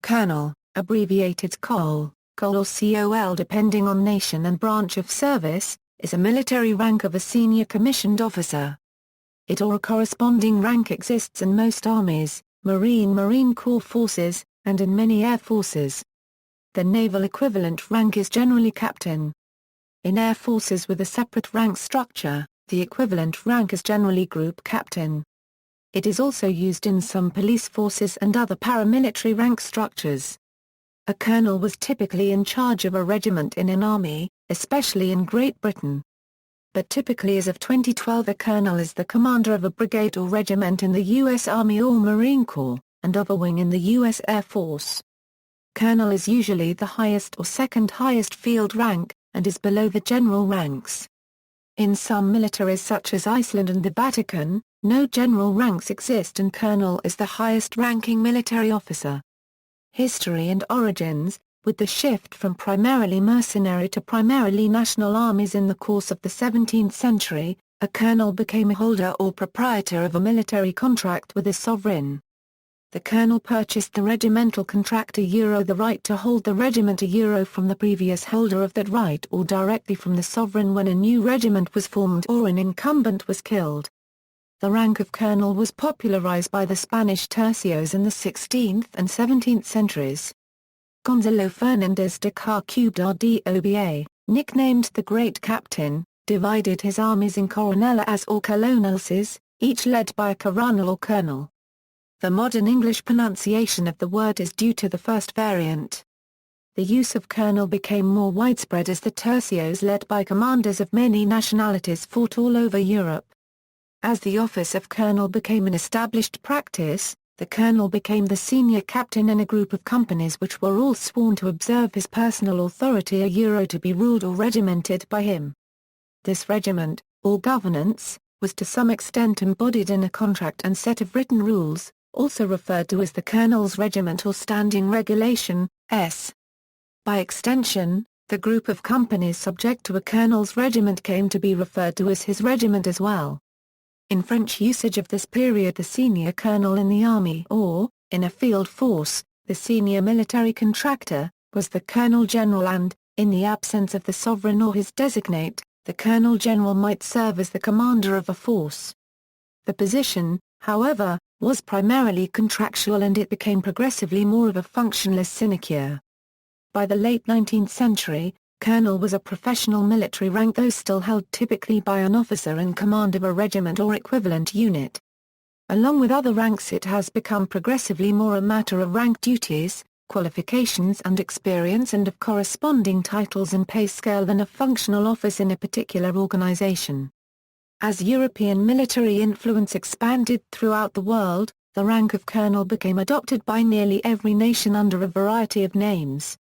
Colonel, abbreviated col, col or col depending on nation and branch of service, is a military rank of a senior commissioned officer. It or a corresponding rank exists in most armies, Marine Corps forces, and in many air forces. The naval equivalent rank is generally captain. In air forces with a separate rank structure, the equivalent rank is generally group captain. It is also used in some police forces and other paramilitary rank structures. A colonel was typically in charge of a regiment in an army, especially in Great Britain. But typically as of 2012 a colonel is the commander of a brigade or regiment in the U.S. Army or Marine Corps, and of a wing in the U.S. Air Force. Colonel is usually the highest or second highest field rank, and is below the general ranks. In some militaries such as Iceland and the Vatican, no general ranks exist and colonel is the highest-ranking military officer. History and origins. With the shift from primarily mercenary to primarily national armies in the course of the 17th century, a colonel became a holder or proprietor of a military contract with a sovereign. The colonel purchased the regimental contract the right to hold the regiment from the previous holder of that right or directly from the sovereign when a new regiment was formed or an incumbent was killed. The rank of colonel was popularized by the Spanish tercios in the 16th and 17th centuries. Gonzalo Fernández de Córdoba, nicknamed the Great Captain, divided his armies in ckòrnəls or colonelses, each led by a ckòrnəl or colonel. The modern English pronunciation of the word is due to the first variant. The use of colonel became more widespread as the tercios led by commanders of many nationalities fought all over Europe. As the office of colonel became an established practice, the colonel became the senior captain in a group of companies which were all sworn to observe his personal authority to be ruled or regimented by him. This regiment, or governance, was to some extent embodied in a contract and set of written rules, also referred to as the colonel's regiment or standing regulation, S. By extension, the group of companies subject to a colonel's regiment came to be referred to as his regiment as well. In French usage of this period the senior colonel in the army or, in a field force, the senior military contractor, was the colonel general and, in the absence of the sovereign or his designate, the colonel general might serve as the commander of a force. The position, however, was primarily contractual and it became progressively more of a functionless sinecure. By the late 19th century, colonel was a professional military rank though still held typically by an officer in command of a regiment or equivalent unit. Along with other ranks it has become progressively more a matter of rank duties, qualifications and experience and of corresponding titles and pay scale than a functional office in a particular organization. As European military influence expanded throughout the world, the rank of colonel became adopted by nearly every nation under a variety of names.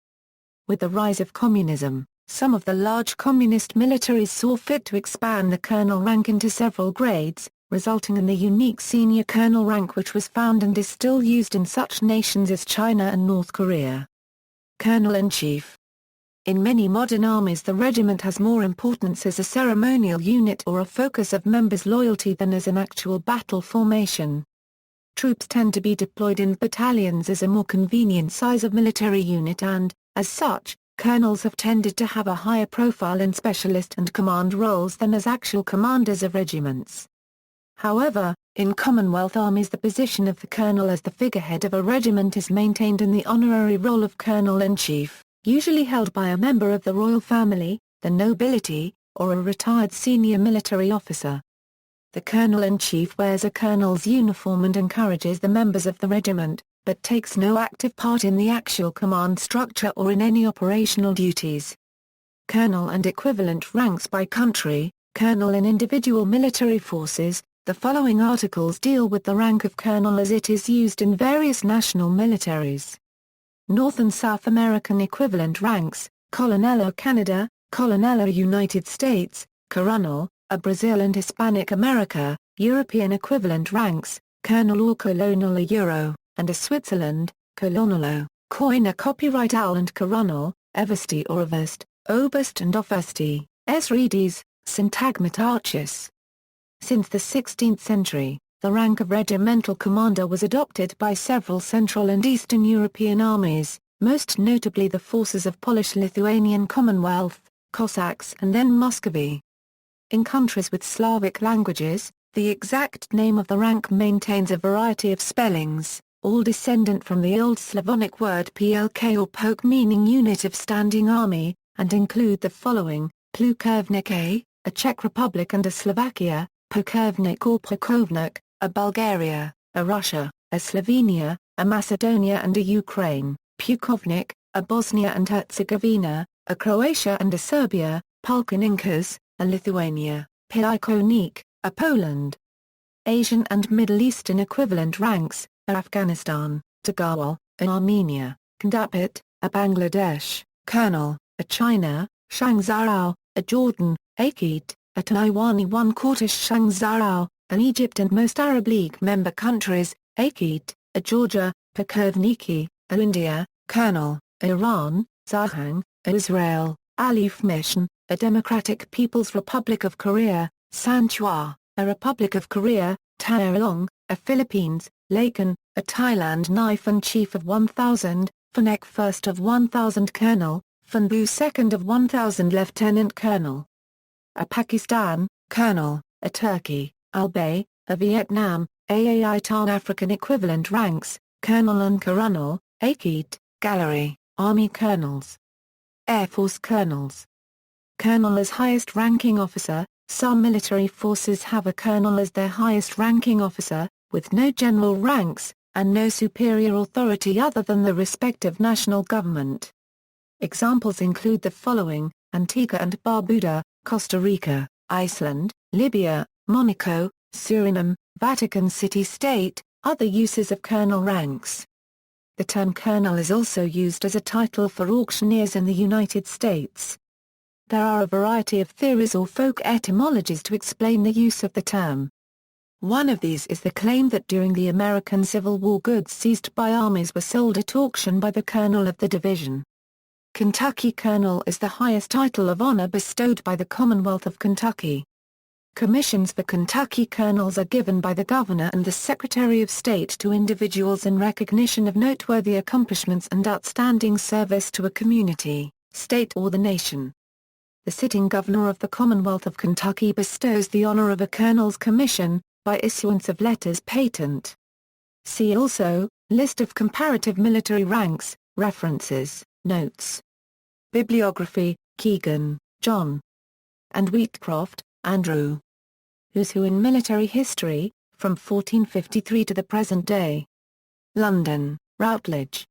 With the rise of communism, some of the large communist militaries saw fit to expand the colonel rank into several grades, resulting in the unique senior colonel rank which was found and is still used in such nations as China and North Korea. Colonel-in-Chief. In many modern armies the regiment has more importance as a ceremonial unit or a focus of members' loyalty than as an actual battle formation. Troops tend to be deployed in battalions as a more convenient size of military unit and, as such, colonels have tended to have a higher profile in specialist and command roles than as actual commanders of regiments. However, in Commonwealth armies the position of the colonel as the figurehead of a regiment is maintained in the honorary role of colonel-in-chief, usually held by a member of the royal family, the nobility, or a retired senior military officer. The colonel-in-chief wears a colonel's uniform and encourages the members of the regiment, but takes no active part in the actual command structure or in any operational duties. Colonel and equivalent ranks by country. Colonel in individual military forces. The following articles deal with the rank of colonel as it is used in various national militaries. North and South American equivalent ranks: Colonel Canada, Colonel United States, Coronel, Brazil and Hispanic America. European equivalent ranks: Colonel or Colonel Euro, and Switzerland, Colonello, Coiner copyright Al and Coronel, Eversti or Everst, Oberst and Obersti, Esrides, Syntagmat Archus. Since the 16th century, The rank of regimental commander was adopted by several Central and Eastern European armies, most notably the forces of Polish-Lithuanian Commonwealth, Cossacks and then Muscovy. In countries with Slavic languages, the exact name of the rank maintains a variety of spellings, all descendant from the Old Slavonic word plk or polk meaning unit of standing army, and include the following: Plukovnik a Czech Republic and a Slovakia, Pukovnik or Pukovnik, a Bulgaria, a Russia, a Slovenia, a Macedonia and a Ukraine, Pukovnik, a Bosnia and Herzegovina, a Croatia and a Serbia, Pulkoninkas, a Lithuania, Pilikonik, a Poland. Asian and Middle Eastern equivalent ranks, Afghanistan, Tagawal, a Armenia, Kandapit, a Bangladesh, Colonel, a China, Shangzarao, a Jordan, Aqid, a Taiwani one-quarter Shangzarao, an Egypt and most Arab League member countries, Aqid, a Georgia, Pukovniki, a India, Colonel, Iran, Zahang, a Israel, Alif Mission, a Democratic People's Republic of Korea, Sanchua, a Republic of Korea, Tairong, a Philippines, Lakan, a Thailand Knife and Chief of 1000, Phanek First of 1000 Colonel, Phanbu Second of 1000 Lieutenant Colonel. A Pakistan, Colonel, a Turkey, Albay, a Vietnam, Aai Tan African equivalent ranks, Colonel and ʻkʜrnəl, Aqid, Gallery, Army Colonels. Air Force Colonels. Colonel as highest ranking officer. Some military forces have a colonel as their highest ranking officer, with no general ranks, and no superior authority other than the respective national government. Examples include the following: Antigua and Barbuda, Costa Rica, Iceland, Libya, Monaco, Suriname, Vatican City-State. Other uses of colonel ranks. The term colonel is also used as a title for auctioneers in the United States. There are a variety of theories or folk etymologies to explain the use of the term. One of these is the claim that during the American Civil War goods seized by armies were sold at auction by the colonel of the division. Kentucky Colonel is the highest title of honor bestowed by the Commonwealth of Kentucky. Commissions for Kentucky colonels are given by the Governor and the Secretary of State to individuals in recognition of noteworthy accomplishments and outstanding service to a community, state or the nation. The sitting Governor of the Commonwealth of Kentucky bestows the honor of a colonel's commission, by issuance of letters patent. See also, List of comparative military ranks, references, notes. Bibliography, Keegan, John. And Wheatcroft, Andrew. Who's Who in Military History, from 1453 to the Present Day. London, Routledge.